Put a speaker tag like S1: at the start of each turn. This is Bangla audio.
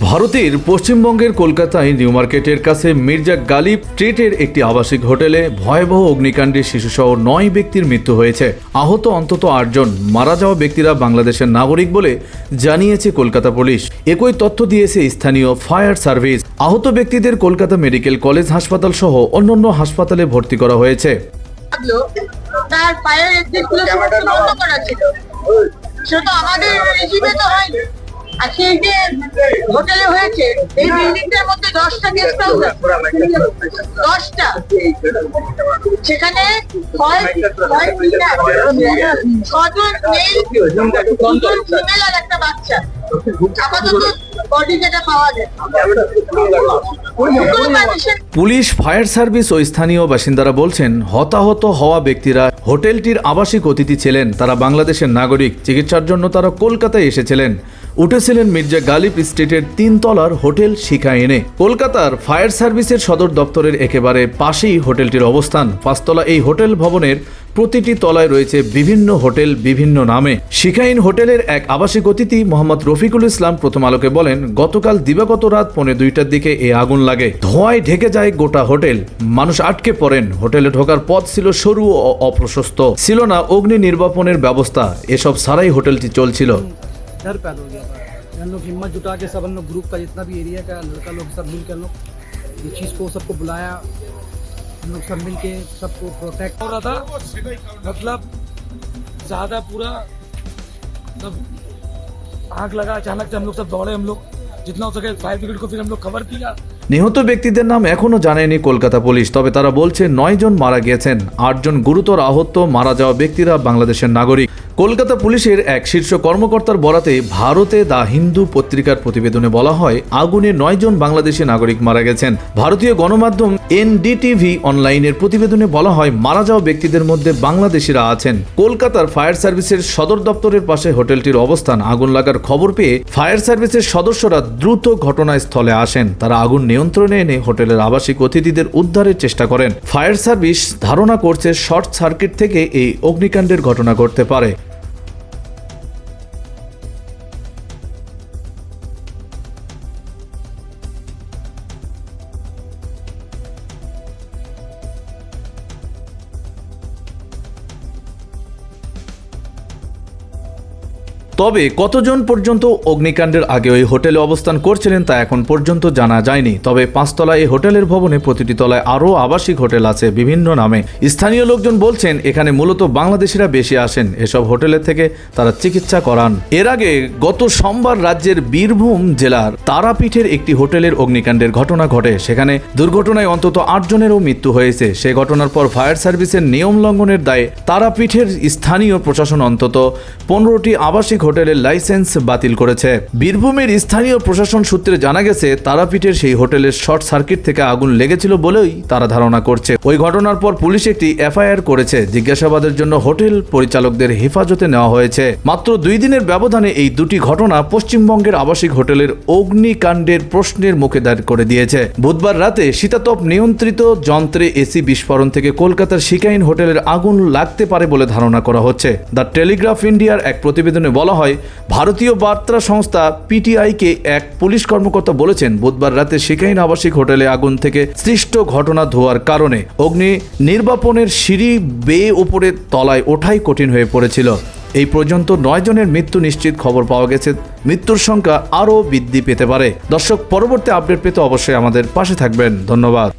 S1: ভারতের পশ্চিমবঙ্গের কলকাতায় নিউ মার্কেটের কাছে মির্জা গালিব স্ট্রিটের একটি আবাসিক হোটেলে ভয়াবহ অগ্নিকাণ্ডে শিশুসহ 9 ব্যক্তির মৃত্যু হয়েছে। আহত অন্তত 8 জন। মারা যাওয়া ব্যক্তিরা বাংলাদেশের নাগরিক বলে জানিয়েছে কলকাতা পুলিশ। একই তথ্য দিয়েছে স্থানীয় ফায়ার সার্ভিস। আহত ব্যক্তিদের কলকাতা মেডিকেল কলেজ হাসপাতাল সহ অন্যান্য হাসপাতালে ভর্তি করা হয়েছে।
S2: তার ফায়ার এক্সিট গুলো বন্ধ করা ছিল, সেটা আমাদের রেজিমে তো হয়নি। আজকে এই যে হোটেলে হয়েছে, এই বিল্ডিংটার মধ্যে 10টা গেস্ট হাউস আছে, 10টা। সেখানে 6জন মেল, 2জন ফিমেল আর একটা বাচ্চা। আপাতত বডি যেটা পাওয়া যায়।
S1: পুলিশ, ফায়ার সার্ভিস ও স্থানীয় বাসিন্দারা বলছেন, হতাহত হওয়া ব্যক্তিরা হোটেলটির আবাসিক অতিথি ছিলেন। তারা বাংলাদেশের নাগরিক। চিকিৎসার জন্য তারা কলকাতায় এসেছিলেন। উঠেছিলেন মির্জা গালিব স্ট্রিটের 3 তলার হোটেল শিখাইনে। কলকাতার ফায়ার সার্ভিসের সদর দপ্তরের একেবারে পাশেই হোটেলটির অবস্থান। 5 তলা এই হোটেল ভবনের প্রতিটি তলায় রয়েছে বিভিন্ন হোটেল, বিভিন্ন নামে। শিখাইন হোটেলের এক আবাসিক অতিথি মোহাম্মদ রফিকুল ইসলাম প্রথম আলোকে বলেন, গতকাল দিবাগত রাত 2:45টার দিকে এই আগুন লাগে। ধোঁয়ায় ঢেকে যায় গোটা হোটেল। মানুষ আটকে পড়েন। হোটেলে ঢোকার পথ ছিল সরু ও অপ্রশস্ত। ছিল না অগ্নি নির্বাপনের ব্যবস্থা। এসব ছাড়াই হোটেলটি চলছিল।
S3: डर पैदा हो गया था। हम लोग हिम्मत जुटा के सब हम लोग ग्रुप का जितना भी एरिया का लड़का लोग सब मिल कर लोग ये चीज़ को सबको बुलाया। हम लोग सब मिल के सबको प्रोटेक्ट हो रहा था। मतलब ज़्यादा पूरा मतलब आग लगा अचानक से। हम लोग सब दौड़े, हम लोग जितना हो सके फायर ब्रिगेड को फिर हम लोग खबर किया।
S1: নিহত ব্যক্তিদের নাম এখনো জানায়নি কলকাতা পুলিশ। তবে তারা বলছে 9 জন মারা গিয়েছেন, 8 জন গুরুতর আহত। মারা যাওয়া ব্যক্তিরা বাংলাদেশের নাগরিক। কলকাতা পুলিশের এক শীর্ষ কর্মকর্তার বরাতে ভারতে দ্য হিন্দু পত্রিকার প্রতিবেদনে বলা হয়, আগুনে 9 জন বাংলাদেশি নাগরিক মারা গেছেন। ভারতীয় গণমাধ্যম এনডিটিভি অনলাইনের প্রতিবেদনে বলা হয়, মারা যাওয়া ব্যক্তিদের মধ্যে বাংলাদেশিরা আছেন। কলকাতার ফায়ার সার্ভিসের সদর দপ্তরের পাশে হোটেলটির অবস্থান। আগুন লাগার খবর পেয়ে ফায়ার সার্ভিসের সদস্যরা দ্রুত ঘটনাস্থলে আসেন। তারা আগুন নিয়ন্ত্রণে এনে হোটেলের আবাসিক অতিথিদের উদ্ধারের চেষ্টা করেন। ফায়ার সার্ভিস ধারণা করছে শর্ট সার্কিট থেকে এই অগ্নিকাণ্ডের ঘটনা ঘটতে পারে। তবে কতজন পর্যন্ত অগ্নিকাণ্ডের আগে ওই হোটেলে অবস্থান করছিলেন তা এখন পর্যন্ত জানা যায়নি। তবে 5 তলা এই হোটেলের ভবনে প্রতিটি তলায় আরও আবাসিক হোটেল আছে বিভিন্ন নামে। স্থানীয় লোকজন বলছেন, এখানে মূলত বাংলাদেশিরা বেশি আসেন। এসব হোটেলের থেকে তারা চিকিৎসা করান। এর আগে গত সোমবার রাজ্যের বীরভূম জেলার তারাপীঠের একটি হোটেলের অগ্নিকাণ্ডের ঘটনা ঘটে। সেখানে দুর্ঘটনায় অন্তত 8 জনেরও মৃত্যু হয়েছে। সে ঘটনার পর ফায়ার সার্ভিসের নিয়ম লঙ্ঘনের দায়ে তারাপীঠের স্থানীয় প্রশাসন অন্তত 15টি আবাসিক হোটেলের লাইসেন্স বাতিল করেছে। বীরভূমের স্থানীয় প্রশাসন সূত্রে জানা গেছে, তারাপীঠের সেই হোটেলের শর্ট সার্কিট থেকে আগুন লেগেছিল বলেই তারা ধারণা করছে। ওই ঘটনার পর পুলিশ একটি এফআইআর করেছে। জিজ্ঞাসাবাদের জন্য হোটেল পরিচালকদের হেফাজতে নেওয়া হয়েছে। মাত্র 2 দিনের ব্যবধানে এই দুটি ঘটনা পশ্চিমবঙ্গের আবাসিক হোটেলের অগ্নিকাণ্ডের প্রশ্নের মুখে দাঁড় করে দিয়েছে। বুধবার রাতে শীতাতপ নিয়ন্ত্রিত যন্ত্রে এসি বিস্ফোরণ থেকে কলকাতার শিকাইন হোটেলের আগুন লাগতে পারে বলে ধারণা করা হচ্ছে। দ্য টেলিগ্রাফ ইন্ডিয়ার এক প্রতিবেদনে বলা হয়, ভারতীয় বার্তা সংস্থা পিটিআইকে এক পুলিশ কর্মকর্তা বলেছেন, বুধবার রাতে শিকাইন আবাসিক হোটেলে আগুন থেকে সৃষ্ট ঘটনা ধোয়ার কারণে অগ্নি নির্বাপনের সিঁড়ি বেয়ে উপরে তলায় ওঠাই কঠিন হয়ে পড়েছিল। এই পর্যন্ত 9 জনের মৃত্যু নিশ্চিত খবর পাওয়া গেছে। মৃত্যুর সংখ্যা আরও বৃদ্ধি পেতে পারে। দর্শক, পরবর্তী আপডেট পেতে অবশ্যই আমাদের পাশে থাকবেন। ধন্যবাদ।